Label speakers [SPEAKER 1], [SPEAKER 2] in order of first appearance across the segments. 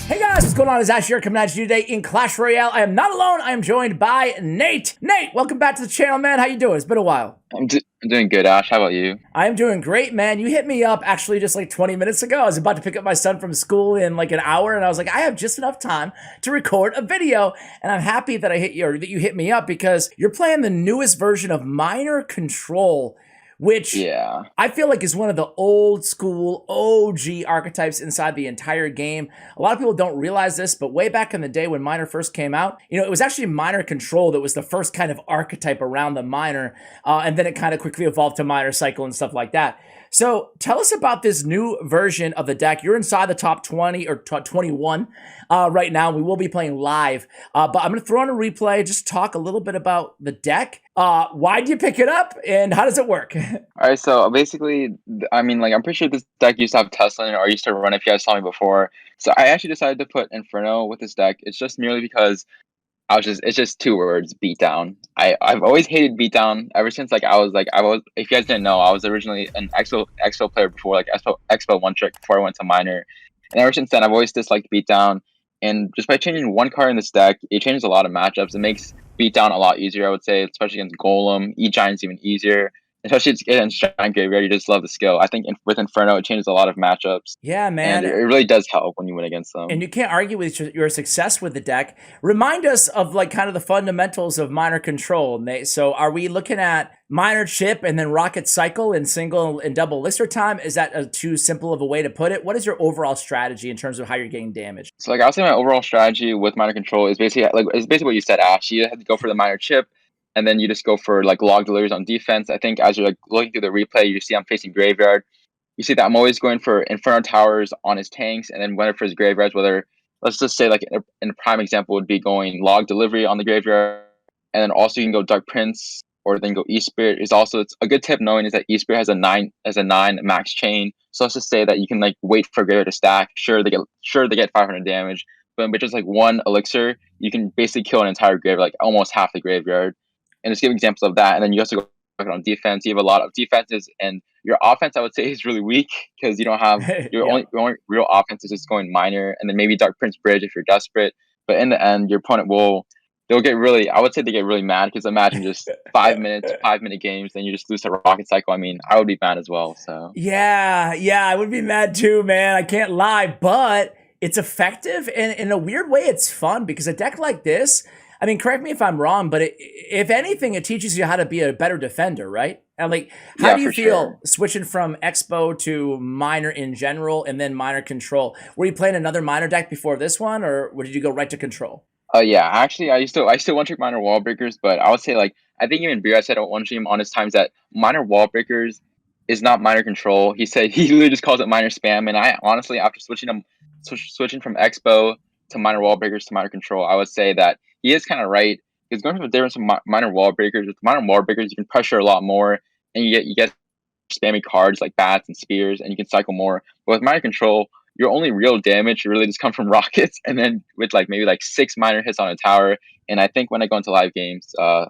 [SPEAKER 1] Hey guys, what's going on? It's Ash here coming at you today in Clash Royale. I am not alone. I am joined by Nate. Nate, welcome back to the channel, man. How you doing? It's been a while.
[SPEAKER 2] I'm doing good, Ash. How about you?
[SPEAKER 1] I am doing great, man. You hit me up actually just like 20 minutes ago. I was about to pick up my son from school in like an hour, and I was like, I have just enough time to record a video. And I'm happy that I hit you, or that you hit me up, because you're playing the newest version of Minor Control, which I feel like is one of the old school OG archetypes inside the entire game. A lot of people don't realize this, but way back in the day when Minor first came out, you know, it was actually Minor Control that was the first kind of archetype around the Minor, and then it kind of quickly evolved to Minor Cycle and stuff like that. So tell us about this new version of the deck. You're inside the top 20 or 21 right now. We will be playing live, but I'm going to throw on a replay, just talk a little bit about the deck. Why'd you pick it up and how does it work?
[SPEAKER 2] All right, so basically, I mean, like, I'm pretty sure this deck used to have Tesla in it, or used to run if you guys saw me before. So I actually decided to put Inferno with this deck. It's just merely because it's just two words, beatdown. I've always hated beatdown ever since if you guys didn't know, I was originally an Expo player before, like Expo one trick before I went to Minor. And ever since then I've always disliked beatdown. And just by changing one card in this deck, it changes a lot of matchups. It makes beatdown a lot easier, I would say, especially against Golem. E-Giant's even easier. Especially against Giant Graveyard, you just love the skill. I think with Inferno, it changes a lot of matchups.
[SPEAKER 1] Yeah, man.
[SPEAKER 2] And it really does help when you win against them.
[SPEAKER 1] And you can't argue with your success with the deck. Remind us of like kind of the fundamentals of Minor Control, Nate. So are we looking at Minor Chip and then Rocket Cycle in single and double elixir time? Is that too simple of a way to put it? What is your overall strategy in terms of how you're getting damage?
[SPEAKER 2] So like I would say my overall strategy with Minor Control is basically what you said, Ash. You have to go for the Minor Chip, and then you just go for like log deliveries on defense. I think as you're like looking through the replay, you see I'm facing Graveyard. You see that I'm always going for Inferno Towers on his tanks, and then whether for his Graveyards, whether, let's just say like in a prime example would be going log delivery on the Graveyard, and then also you can go Dark Prince, or then go E-Spirit. It's a good tip knowing is that E-Spirit has a 9 max chain. So let's just say that you can like wait for Graveyard to stack. Sure they get 500 damage, but with just like one elixir, you can basically kill an entire Graveyard, like almost half the Graveyard. And just give examples of that. And then you also go on defense. You have a lot of defenses, and your offense, I would say, is really weak because you don't have your only real offense is just going Minor, and then maybe Dark Prince Bridge if you're desperate. But in the end, your opponent they'll get really, I would say they get really mad, because imagine just 5-minute games, then you just lose to Rocket Cycle. I mean, I would be mad as well. So
[SPEAKER 1] yeah, I would be mad too, man. I can't lie, but it's effective, and in a weird way, it's fun because a deck like this, I mean, correct me if I'm wrong, but if anything, it teaches you how to be a better defender, right? And like, how do you feel switching from Expo to Minor in general, and then Minor Control? Were you playing another Minor deck before this one, or did you go right to Control?
[SPEAKER 2] Yeah, actually, I still one trick Minor Wall Breakers, but I would say like I think even Beer said at one stream on his times that Minor Wall Breakers is not Minor Control. He said he literally just calls it Minor Spam, and I honestly, after switching from Expo to Minor Wall Breakers to Minor Control, I would say that he is kind of right. Because going from the difference from Minor Wall Breakers, with Minor Wall Breakers, you can pressure a lot more, and you get spammy cards like bats and spears, and you can cycle more. But with Minor Control, your only real damage really just comes from rockets, and then with like maybe like 6 Minor hits on a tower. And I think when I go into live games, the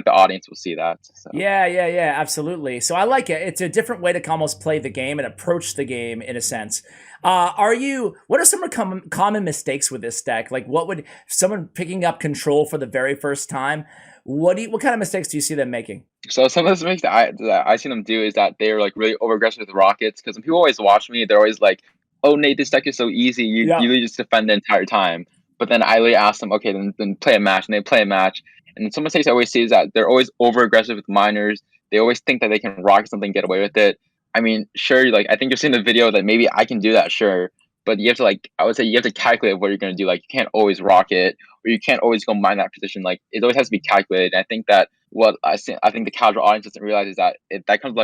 [SPEAKER 2] audience will see that. So.
[SPEAKER 1] Yeah, absolutely. So I like it. It's a different way to almost play the game and approach the game in a sense. What are some common mistakes with this deck? Like, what would someone picking up Control for the very first time? What kind of mistakes do you see them making?
[SPEAKER 2] So some of the mistakes that I see them do is that they're like really over aggressive with rockets. Because when people always watch me, they're always like, "Oh, Nate, this deck is so easy. You really just defend the entire time." But then I really ask them, "Okay, then play a match," and they play a match. And some mistakes I always see is that they're always over aggressive with Minors. They always think that they can rocket something, get away with it. I mean, sure, like I think you're seeing the video that maybe I can do that, sure. But you have to I would say you have to calculate what you're gonna do. Like you can't always rocket, or you can't always go mine that position. Like it always has to be calculated. And I think that what I think the casual audience doesn't realize is that it comes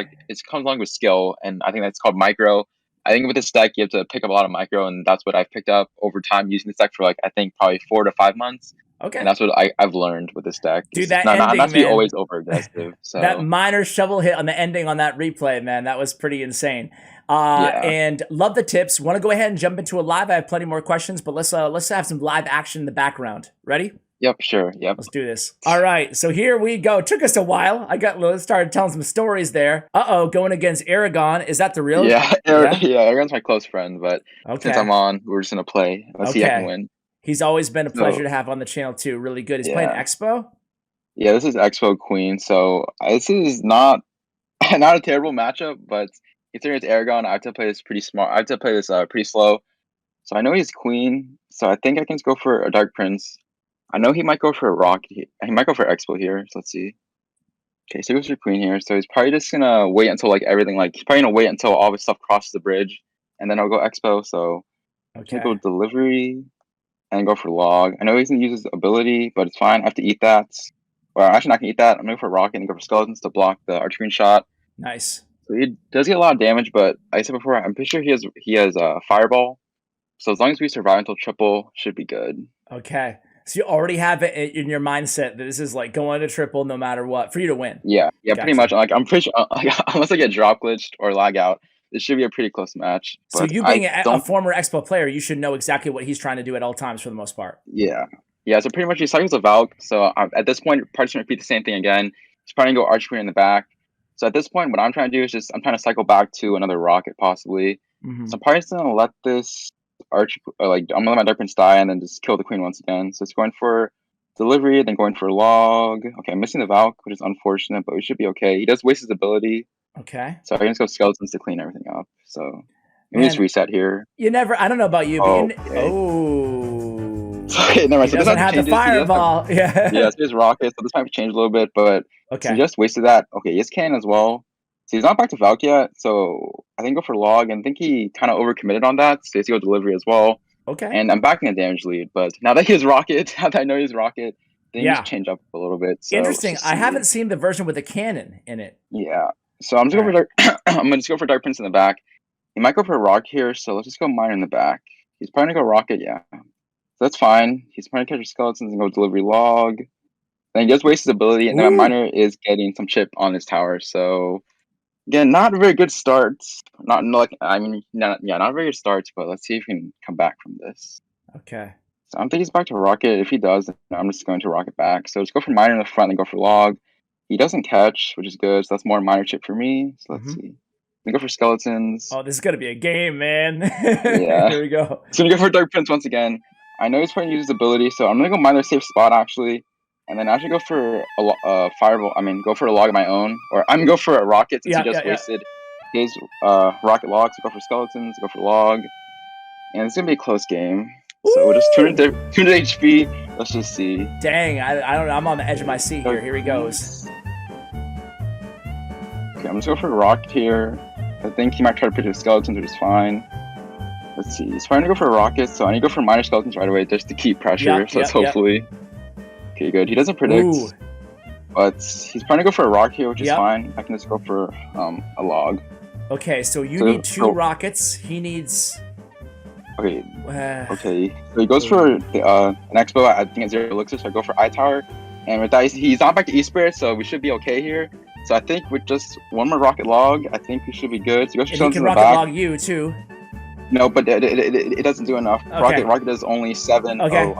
[SPEAKER 2] along with skill, and I think that's called micro. I think with this deck you have to pick up a lot of micro, and that's what I've picked up over time using this deck for like I think probably 4 to 5 months.
[SPEAKER 1] Okay.
[SPEAKER 2] And that's what I've learned with this deck.
[SPEAKER 1] Dude, that ending,
[SPEAKER 2] not to be always over aggressive. So
[SPEAKER 1] that Minor shovel hit on the ending on that replay, man, that was pretty insane. And love the tips. Want to go ahead and jump into a live? I have plenty more questions, but let's have some live action in the background. Ready?
[SPEAKER 2] Yep, sure. Yep.
[SPEAKER 1] Let's do this. All right, so here we go. Took us a while. Started telling some stories there. Going against Aragon. Is that the real?
[SPEAKER 2] Yeah,
[SPEAKER 1] Yeah.
[SPEAKER 2] yeah. Everyone's my close friend, but since
[SPEAKER 1] Okay.
[SPEAKER 2] I'm on, we're just gonna play. Let's see if I can
[SPEAKER 1] Okay.
[SPEAKER 2] win.
[SPEAKER 1] He's always been a pleasure
[SPEAKER 2] So
[SPEAKER 1] to have on the channel too. Really good. He's playing
[SPEAKER 2] yeah,
[SPEAKER 1] Expo.
[SPEAKER 2] yeah. This is Expo Queen. So this is not not a terrible matchup, but considering it's Aragon, I have to play this pretty smart. I have to play this pretty slow. So I know he's Queen, so I think I can just go for a Dark Prince. I know he might go for a Rock. He might go for Expo here. So let's see. Okay, so he goes for Queen here. So he's probably just gonna wait until like everything, like he's probably gonna wait until all his stuff crosses the bridge, and then I'll go Expo. So I'm gonna go
[SPEAKER 1] Okay.
[SPEAKER 2] Delivery and go for Log. I know he's gonna use his ability, but it's fine. I have to eat that. Well, I'm actually not gonna eat that. I'm gonna go for Rocket and go for Skeletons to block the Archer Queen shot.
[SPEAKER 1] Nice.
[SPEAKER 2] So he does get a lot of damage, but like I said before, I'm pretty sure he has a Fireball. So as long as we survive until triple, should be good.
[SPEAKER 1] Okay. So you already have it in your mindset that this is like going to triple no matter what for you to win.
[SPEAKER 2] Yeah,
[SPEAKER 1] Gotcha.
[SPEAKER 2] pretty much. Like I'm pretty sure, unless I get drop glitched or lag out, this should be a pretty close match.
[SPEAKER 1] So
[SPEAKER 2] But
[SPEAKER 1] you being a former Expo player, you should know exactly what he's trying to do at all times for the most part.
[SPEAKER 2] Yeah. So pretty much he cycles a Valk. So at this point, probably just gonna repeat the same thing again. He's probably gonna go Archer Queen in the back. So at this point, what I'm trying to do is I'm trying to cycle back to another Rocket possibly.
[SPEAKER 1] Mm-hmm.
[SPEAKER 2] So I'm probably just gonna let this Archer, I'm gonna let my Dark Prince die and then just kill the Queen once again. So it's going for Delivery, then going for Log. Okay, I'm missing the Valk, which is unfortunate, but we should be okay. He does waste his ability.
[SPEAKER 1] Okay.
[SPEAKER 2] So I can just go Skeletons to clean everything up. So let me just reset here.
[SPEAKER 1] You never, I don't know about you, but
[SPEAKER 2] okay, never mind.
[SPEAKER 1] He doesn't have the Fireball. Yeah.
[SPEAKER 2] Yeah, so he has Rocket, so this might change a little bit, but
[SPEAKER 1] okay.
[SPEAKER 2] So he just wasted that. Okay, he has Cannon as well. So he's not back to Valk yet, so I think go for Log, and I think he kind of overcommitted on that, so he's go Delivery as well.
[SPEAKER 1] Okay.
[SPEAKER 2] And I'm backing a damage lead, but now that he has Rocket, now that I know he's Rocket, then you just change up a little bit. So
[SPEAKER 1] interesting. I haven't seen the version with a cannon in it.
[SPEAKER 2] Yeah. So I'm just going for Dark. I'm gonna just go for Dark Prince in the back. He might go for a Rock here, so let's just go Miner in the back. He's probably gonna go Rocket, yeah. So that's fine. He's probably gonna catch Skeletons and go Delivery Log. Then he does waste his ability, and then my Miner is getting some chip on his tower. So again, not a very good start. Not very good starts, but let's see if we can come back from this.
[SPEAKER 1] Okay.
[SPEAKER 2] So I'm thinking he's back to Rocket. If he does, then I'm just going to Rocket back. So let's go for Miner in the front and go for Log. He doesn't catch, which is good. So that's more Miner chip for me. So let's see. We go for Skeletons.
[SPEAKER 1] Oh, this is gonna be a game, man.
[SPEAKER 2] Yeah.
[SPEAKER 1] Here we go.
[SPEAKER 2] So I'm gonna go for Dark Prince once again. I know he's trying to use his ability, so I'm gonna go Miner safe spot actually. And then actually go for a Fireball. I mean, go for a Log of my own. Or I'm gonna go for a Rocket since he just wasted his Rocket Log. So go for Skeletons, go for Log. And it's gonna be a close game. So we'll just turn it to HP. Let's just see.
[SPEAKER 1] Dang, I don't know. I'm on the edge of my seat here. Here he goes.
[SPEAKER 2] Okay, I'm just going for a Rocket here. I think he might try to pick his Skeletons, which is fine. Let's see. He's trying to go for a Rocket, so I need to go for Miner Skeletons right away just to keep pressure. So let's hopefully. Okay, good. He doesn't predict. But he's trying to go for a Rock here, which is fine. I can just go for a Log.
[SPEAKER 1] Okay, so you need 2 Rockets. He needs...
[SPEAKER 2] Okay. Okay. So he goes for an Expo. I think it's 0 Elixir, so I go for I-Tower. And with that, he's not back to E-Spirit, so we should be okay here. So I think with just one more Rocket Log, I think we should be good. So
[SPEAKER 1] he can Rocket Log you, too.
[SPEAKER 2] No, but it doesn't do enough.
[SPEAKER 1] Okay.
[SPEAKER 2] Rocket does only 7.
[SPEAKER 1] Okay.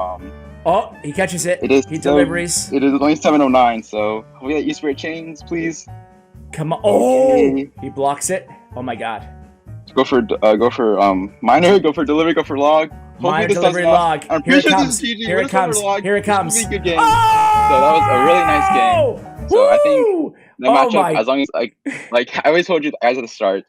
[SPEAKER 1] Oh, he catches it. He delivers.
[SPEAKER 2] It is only 709, so hopefully that E-Spirit chains, please.
[SPEAKER 1] Come on. Oh! He blocks it. Oh my god.
[SPEAKER 2] Go for Miner, go for Delivery, go for Log.
[SPEAKER 1] Miner, Delivery, Log.
[SPEAKER 2] I'm
[SPEAKER 1] Here
[SPEAKER 2] pretty
[SPEAKER 1] it
[SPEAKER 2] sure
[SPEAKER 1] comes.
[SPEAKER 2] this is GG.
[SPEAKER 1] Here it comes. Here it comes.
[SPEAKER 2] This is a good game. So that was a really nice game. So I think the matchup, as long as like I always told you guys at the start,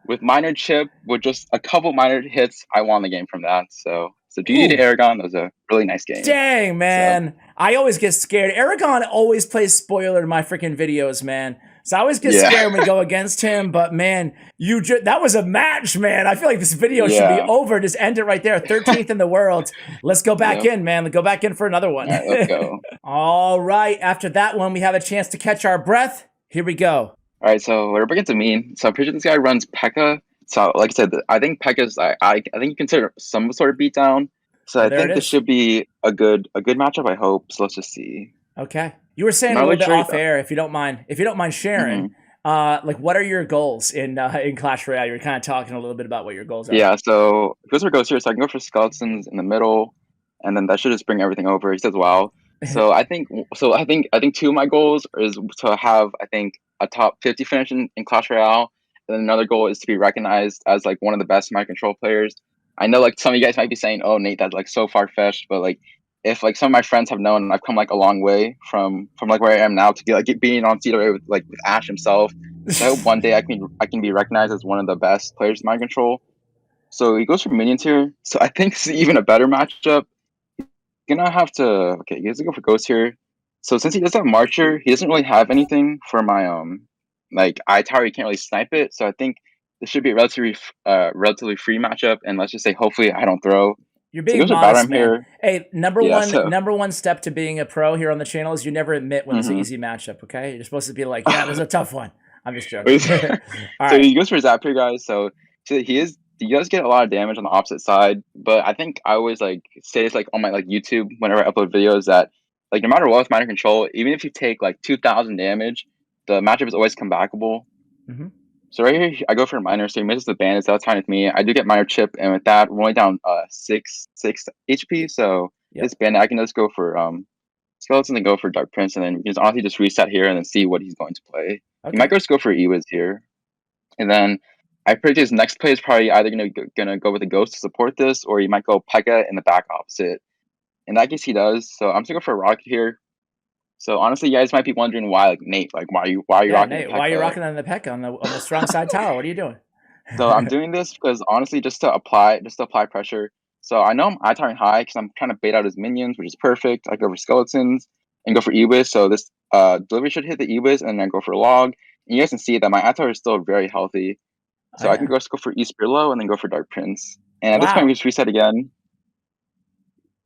[SPEAKER 2] with Miner chip, with just a couple Miner hits, I won the game from that. So GG to Aragon. That was a really nice game.
[SPEAKER 1] Dang, man. So. I always get scared. Aragon always plays spoiler in my freaking videos, man. So I always get scared when we go against him. But, man, that was a match, man. I feel like this video should be over. Just end it right there. 13th in the world. Let's go back in, man. Let's go back in for another one.
[SPEAKER 2] All right, let's go.
[SPEAKER 1] All right. After that one, we have a chance to catch our breath. Here we go.
[SPEAKER 2] All right, so we're up against a meme. So I'm pretty sure this guy runs Pekka. So like I said, I think Pekka's I think you consider some sort of beatdown. So I think this should be a good matchup, I hope. So let's just see.
[SPEAKER 1] Okay. You were saying a little bit off air, if you don't mind sharing. Like, what are your goals in Clash Royale? You were kind of talking a little bit about what your goals are.
[SPEAKER 2] Yeah, so goes for Ghost here, so I can go for Skeletons in the middle, and then that should just bring everything over. He says wow. So I think two of my goals is to have I think a top 50 finish in Clash Royale, and then another goal is to be recognized as like one of the best mind control players. I know like some of you guys might be saying, "Oh, Nate, that's like so far fetched," but like if like some of my friends have known, I've come like a long way from like where I am now to get like being on CWA with Ash himself. So I hope one day I can be recognized as one of the best players in mind control. So he goes for minions here. So I think it's even a better matchup. Gonna have to okay, he has to go for Ghost here. So since he does have Marcher, he doesn't really have anything for my like eye tower. He can't really snipe it. So I think this should be a relatively free matchup. And let's just say hopefully I don't throw.
[SPEAKER 1] You're
[SPEAKER 2] So he
[SPEAKER 1] being
[SPEAKER 2] goes for Battle
[SPEAKER 1] modest,
[SPEAKER 2] Ram
[SPEAKER 1] man.
[SPEAKER 2] here.
[SPEAKER 1] Hey,
[SPEAKER 2] Yeah. So
[SPEAKER 1] number one step to being a pro here on the channel is you never admit when it's an
[SPEAKER 2] mhm.
[SPEAKER 1] easy matchup. Okay, you're supposed to be like, yeah, this is a tough one. I'm just joking. All
[SPEAKER 2] So
[SPEAKER 1] right.
[SPEAKER 2] he goes for Zap here, guys. So he does get a lot of damage on the opposite side, but I think I always like say it's like on my like YouTube whenever I upload videos that like no matter what with minor control, even if you take like 2,000 damage, the matchup is always comebackable.
[SPEAKER 1] Mm-hmm.
[SPEAKER 2] So right here I go for a minor, so he misses the bandits. That's fine with me. I do get minor chip, and with that we're only down six HP. So
[SPEAKER 1] Yep.
[SPEAKER 2] this bandit I can just go for skeleton and go for Dark Prince, and then we can just honestly just reset here and then see what he's going to play.
[SPEAKER 1] Okay.
[SPEAKER 2] He might just go for Ewiz here. And then I predict his next play is probably either gonna go with a ghost to support this, or he might go Pekka in the back opposite. In that case, he does. So I'm just gonna go for a rocket here. So honestly, you guys might be wondering why, like Nate, like why are you
[SPEAKER 1] Yeah,
[SPEAKER 2] rocking
[SPEAKER 1] Nate,
[SPEAKER 2] the
[SPEAKER 1] why are you
[SPEAKER 2] Pekka?
[SPEAKER 1] rocking on the Pekka on the strong side tower? What are you doing?
[SPEAKER 2] So I'm doing this because honestly, just to apply pressure. So I know I'm eye high because I'm trying to bait out his minions, which is perfect. I go for skeletons and go for Ewiz. So this delivery should hit the Ewiz, and then go for log. And you guys can see that my eye is still very healthy.
[SPEAKER 1] Oh
[SPEAKER 2] So I can
[SPEAKER 1] yeah.
[SPEAKER 2] just go for East Low and then go for Dark Prince. And at this point, we
[SPEAKER 1] Wow.
[SPEAKER 2] just reset again.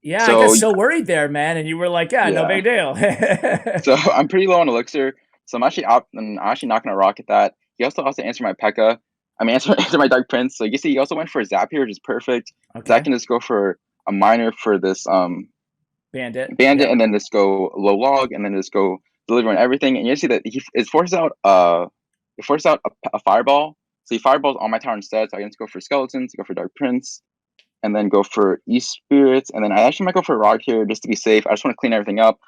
[SPEAKER 1] Yeah, I got
[SPEAKER 2] So
[SPEAKER 1] so worried there, man, and you were like, yeah, no
[SPEAKER 2] yeah,
[SPEAKER 1] big deal.
[SPEAKER 2] so I'm pretty low on elixir. So I'm actually not gonna rocket that. He also has to answer my Pekka. I mean, answer my Dark Prince. So you see, he also went for a Zap here, which is perfect. So I
[SPEAKER 1] Okay.
[SPEAKER 2] can just go for a minor for this
[SPEAKER 1] Bandit.
[SPEAKER 2] bandit,
[SPEAKER 1] Yep.
[SPEAKER 2] and then just go low log, and then just go deliver on everything. And you see that it forces out a fireball. So he fireballs on my tower instead. So I can just go for skeletons, go for Dark Prince, and then go for East Spirits, and then I actually might go for Rock here just to be safe. I just want to clean everything up.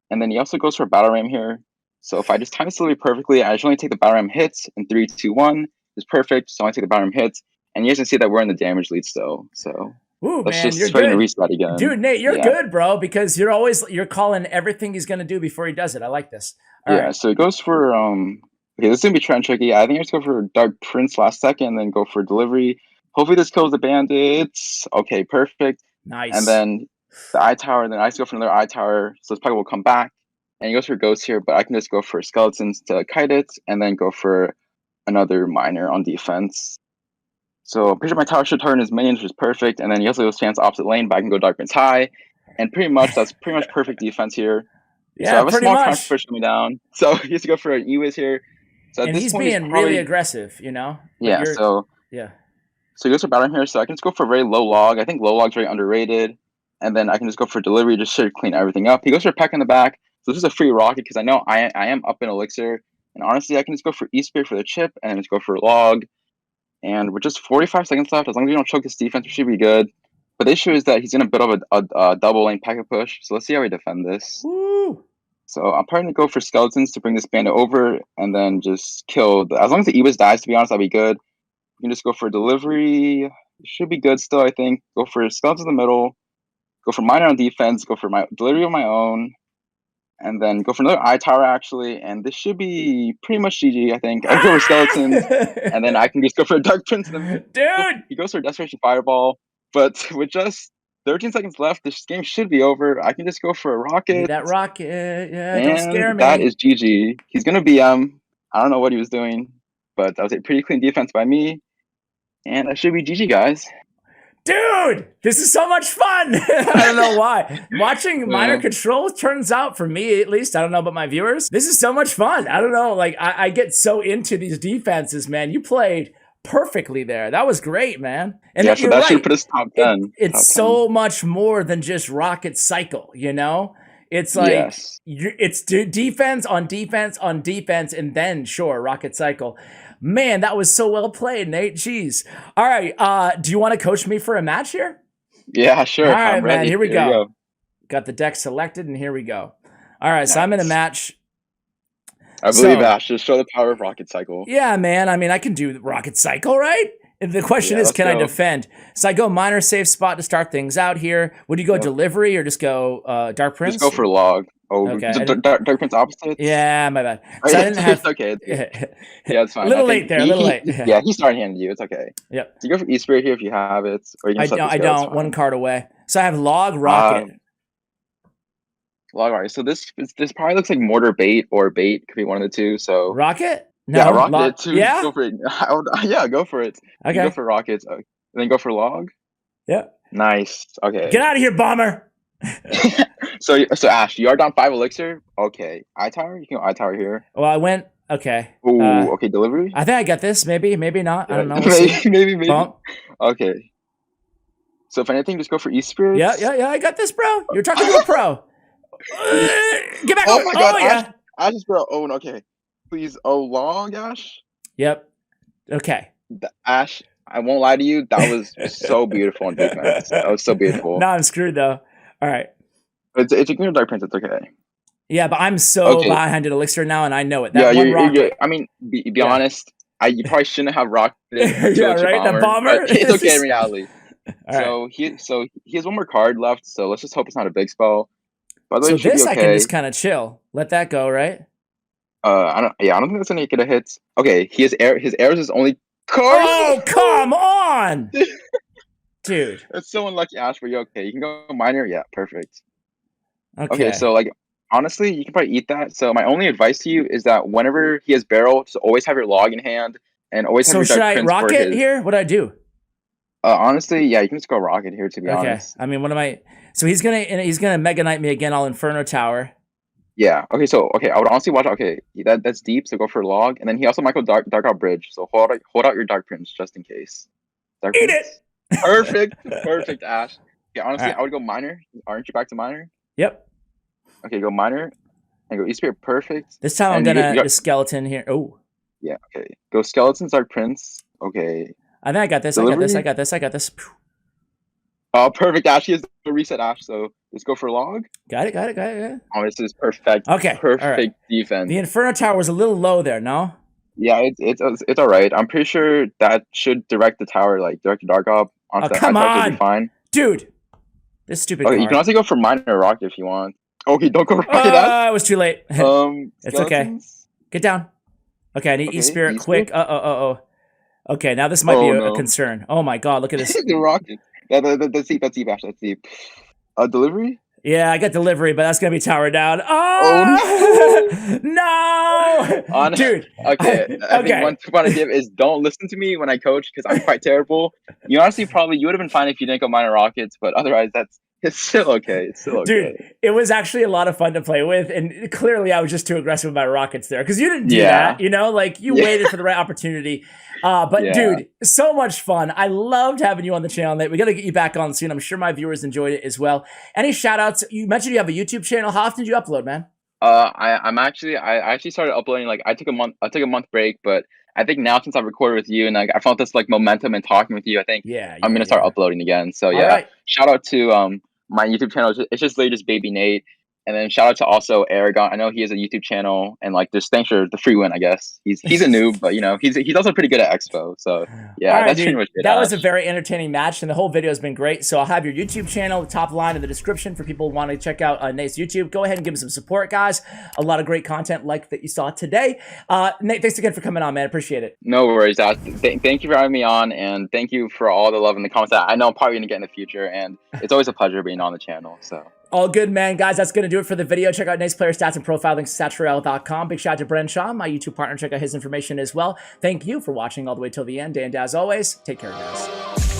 [SPEAKER 2] And then he also goes for Battle Ram here. So if I just time this delivery perfectly, I just only take the Battle Ram hits in 3, 2, 1. It's perfect. So I only take the Battle Ram hits. And you guys can see that we're in the damage lead still. So
[SPEAKER 1] Ooh,
[SPEAKER 2] let's
[SPEAKER 1] man, you're
[SPEAKER 2] just try to
[SPEAKER 1] good.
[SPEAKER 2] reset again.
[SPEAKER 1] Dude, Nate, you're
[SPEAKER 2] Yeah.
[SPEAKER 1] good, bro, because you're calling everything he's gonna do before he does it. I like this. All
[SPEAKER 2] Yeah.
[SPEAKER 1] right.
[SPEAKER 2] So it goes for okay, this is gonna be trend tricky. I think I just go for Dark Prince last second and then go for delivery. Hopefully this kills the bandits. Okay, perfect. And
[SPEAKER 1] Nice.
[SPEAKER 2] then the eye tower, then I just go for another eye tower. So this Pekka will come back. And he goes for ghosts here, but I can just go for skeletons to kite it and then go for another miner on defense. So I'm pretty sure my tower should turn his minions, which is perfect. And then he also goes fans opposite lane, but I can go Dark Prince high. And that's pretty much perfect defense here. So I
[SPEAKER 1] Yeah,
[SPEAKER 2] have a
[SPEAKER 1] pretty
[SPEAKER 2] small chance to
[SPEAKER 1] much.
[SPEAKER 2] push me down. So he has to go for an Ewiz here. So at
[SPEAKER 1] And
[SPEAKER 2] this
[SPEAKER 1] he's
[SPEAKER 2] point, he's
[SPEAKER 1] being really
[SPEAKER 2] probably
[SPEAKER 1] aggressive, you know? But
[SPEAKER 2] yeah.
[SPEAKER 1] you're
[SPEAKER 2] So
[SPEAKER 1] yeah.
[SPEAKER 2] he goes for Battle here. So I can just go for very low log. I think low log's very underrated. And then I can just go for delivery, just to clean everything up. He goes for a peck in the back. So this is a free rocket because I know I am up in elixir. And honestly, I can just go for E-Spear for the chip and then just go for log. And with just 45 seconds left, as long as we don't choke his defense, we should be good. But the issue is that he's going to build up a double lane packet push. So let's see how we defend this.
[SPEAKER 1] Woo.
[SPEAKER 2] So I'm probably going to go for skeletons to bring this bandit over and then just kill. As long as the Ewiz dies, to be honest, I'll be good. You can just go for delivery. Should be good still, I think. Go for skeletons in the middle. Go for minor on defense. Go for my delivery on my own. And then go for another eye tower, actually. And this should be pretty much GG, I think. I go for skeletons. And then I can just go for a Dark Prince in the middle.
[SPEAKER 1] Dude.
[SPEAKER 2] He goes for a Desperation Fireball. But with just 13 seconds left, this game should be over. I can just go for a
[SPEAKER 1] Give me
[SPEAKER 2] rocket.
[SPEAKER 1] that rocket. Yeah, don't scare
[SPEAKER 2] And that
[SPEAKER 1] me.
[SPEAKER 2] is GG. He's going to BM. I don't know what he was doing. But that was a pretty clean defense by me. And that should be GG, guys.
[SPEAKER 1] Dude, this is so much fun. I don't know why. Watching Minor
[SPEAKER 2] Yeah.
[SPEAKER 1] Control turns out, for me at least, I don't know about my viewers, this is so much fun. I don't know. Like, I get so into these defenses, man. You played perfectly there. That was great, man. And
[SPEAKER 2] Yeah, so
[SPEAKER 1] you're
[SPEAKER 2] that should
[SPEAKER 1] right.
[SPEAKER 2] put us top 10.
[SPEAKER 1] It's
[SPEAKER 2] Top 10.
[SPEAKER 1] so much more than just rocket cycle, you know? It's like,
[SPEAKER 2] Yes.
[SPEAKER 1] it's defense on defense on defense, and then, sure, rocket cycle. Man, that was so well played, Nate. Jeez. All right. Do you want to coach me for a match here?
[SPEAKER 2] Yeah, sure.
[SPEAKER 1] All right,
[SPEAKER 2] I'm ready.
[SPEAKER 1] man. Here we go. Got the deck selected, and here we go. All right, so I'm in a match.
[SPEAKER 2] I believe Ash. Just show the power of Rocket Cycle.
[SPEAKER 1] Yeah, man. I mean, I can do Rocket Cycle, right? The question is, can I defend? So I go minor safe spot to start things out here. Would you go delivery or just go Dark Prince?
[SPEAKER 2] Just go for log. Oh,
[SPEAKER 1] okay.
[SPEAKER 2] Dark Prince opposite?
[SPEAKER 1] Yeah, my bad. So I didn't have...
[SPEAKER 2] It's okay. Yeah, it's fine.
[SPEAKER 1] A little late there, a little late.
[SPEAKER 2] Yeah, he's starting handing you. It's okay.
[SPEAKER 1] Yep.
[SPEAKER 2] So you go for E-Spirit here if you have it. Or you can
[SPEAKER 1] I don't. One card away. So I have log, rocket.
[SPEAKER 2] Log, rocket. So this probably looks like mortar bait or bait. Could be one of the two. So
[SPEAKER 1] rocket? No,
[SPEAKER 2] yeah, rocket too.
[SPEAKER 1] Yeah?
[SPEAKER 2] Go for it. Yeah, go for it.
[SPEAKER 1] Okay.
[SPEAKER 2] Go for rockets. And then go for log.
[SPEAKER 1] Yep.
[SPEAKER 2] Nice. Okay.
[SPEAKER 1] Get out of here, bomber.
[SPEAKER 2] So Ash, you are down 5 elixir. Okay. Eye tower. You can go eye tower here.
[SPEAKER 1] Well, I went. Okay.
[SPEAKER 2] Ooh. Okay. Delivery.
[SPEAKER 1] I think I got this. Maybe not. I don't know.
[SPEAKER 2] Maybe.
[SPEAKER 1] Bump.
[SPEAKER 2] Okay. So if anything, just go for E-Spirit.
[SPEAKER 1] Yeah. I got this, bro. You're talking to a pro. Get back.
[SPEAKER 2] Oh my god.
[SPEAKER 1] Yeah.
[SPEAKER 2] Ash is bro. Oh, okay. Please. Oh, long, Ash.
[SPEAKER 1] Yep. Okay.
[SPEAKER 2] Ash, I won't lie to you. That was so beautiful on defense. That was so beautiful.
[SPEAKER 1] No, I'm screwed though. All right.
[SPEAKER 2] It's ignore Dark Prince. It's okay.
[SPEAKER 1] Yeah, but I'm so behind elixir now, and I know it. That
[SPEAKER 2] you're I mean, be honest. You probably shouldn't have rocked it.
[SPEAKER 1] Yeah, right. The bomber.
[SPEAKER 2] It's okay in reality.
[SPEAKER 1] So
[SPEAKER 2] he has one more card left. So let's just hope it's not a big spell. By the way,
[SPEAKER 1] so this I can just kind of chill. Let that go, right?
[SPEAKER 2] I don't think that's gonna get a hit. Okay, his arrows is only card.
[SPEAKER 1] Oh, come on, dude.
[SPEAKER 2] That's so unlucky, Ash. But you okay? You can go minor. Yeah, perfect.
[SPEAKER 1] Okay.
[SPEAKER 2] So like honestly, you can probably eat that. So my only advice to you is that whenever he has barrel, just always have your log in hand and always have your Dark Prince.
[SPEAKER 1] So should I rocket here? What do I do?
[SPEAKER 2] Honestly, yeah, you can just go rocket here. To be honest.
[SPEAKER 1] I mean, what am I? So he's gonna Mega Knight me again. I'll Inferno Tower.
[SPEAKER 2] Yeah. Okay. So I would honestly watch. Okay, that's deep. So go for log, and then he also might go dark out bridge. So hold out your Dark Prince just in case.
[SPEAKER 1] Eat it.
[SPEAKER 2] Perfect, Ash. Okay. Honestly, I would go minor. Aren't you back to minor?
[SPEAKER 1] Yep.
[SPEAKER 2] Okay, go minor, and go E-Spirit. Perfect.
[SPEAKER 1] This time I'm gonna the skeleton here. Oh.
[SPEAKER 2] Yeah. Okay. Go skeletons, Dark Prince. Okay.
[SPEAKER 1] I think I got this. Delivery? I got this.
[SPEAKER 2] Oh, perfect, Ash. He has the reset, Ash. So let's go for log.
[SPEAKER 1] Got it.
[SPEAKER 2] Oh, this is perfect.
[SPEAKER 1] Okay.
[SPEAKER 2] Perfect defense.
[SPEAKER 1] The Inferno Tower was a little low there, no?
[SPEAKER 2] Yeah, it's all right. I'm pretty sure that should direct the tower, like direct the Dark Op.
[SPEAKER 1] Come on,
[SPEAKER 2] be fine,
[SPEAKER 1] dude. This stupid.
[SPEAKER 2] Okay, you can also go for minor rocket if you want. Okay, don't go for rocket.
[SPEAKER 1] It was too late. It's okay. Get down. Okay, I need E-Spirit quick. Okay, now this might be a concern. Oh my god, look at this.
[SPEAKER 2] The rocket. That's deep, Ash. That's deep. Delivery?
[SPEAKER 1] Yeah, I got delivery, but that's gonna be tower down. Oh no! Dude.
[SPEAKER 2] Okay. I think one tip I want to give is don't listen to me when I coach because I'm quite terrible. You honestly you would have been fine if you didn't go minor rockets, but otherwise it's still okay. It's still okay.
[SPEAKER 1] Dude, it was actually a lot of fun to play with, and clearly I was just too aggressive with my rockets there because you didn't do that, you know, like you waited for the right opportunity. But dude, so much fun. I loved having you on the channel, Nate. We got to get you back on soon. I'm sure my viewers enjoyed it as well. Any shout outs? You mentioned you have a YouTube channel. How often did you upload, man?
[SPEAKER 2] I actually started uploading, like I took a month break, but I think now since I've recorded with you and like I felt this like momentum and talking with you, I think I'm gonna start uploading again. So shout out to my YouTube channel. It's just latest Baby Nate. And then shout out to also Aragon. I know he has a YouTube channel, and like just thanks for the free win. I guess he's a noob, but you know he's also pretty good at Expo. So yeah, that's pretty much it.
[SPEAKER 1] That was a very entertaining match, and the whole video has been great. So I'll have your YouTube channel, the top line in the description for people who want to check out Nate's YouTube. Go ahead and give him some support, guys. A lot of great content like that you saw today. Nate, thanks again for coming on, man. Appreciate it.
[SPEAKER 2] No worries, Ash. Thank you for having me on, and thank you for all the love in the comments that I know I'm probably gonna get in the future. And it's always a pleasure being on the channel. So.
[SPEAKER 1] All good, man. Guys, that's going to do it for the video. Check out Nate's player stats and profile links at StatsRoyale.com. Big shout out to Bren Chong, my YouTube partner. Check out his information as well. Thank you for watching all the way till the end. And as always, take care, guys.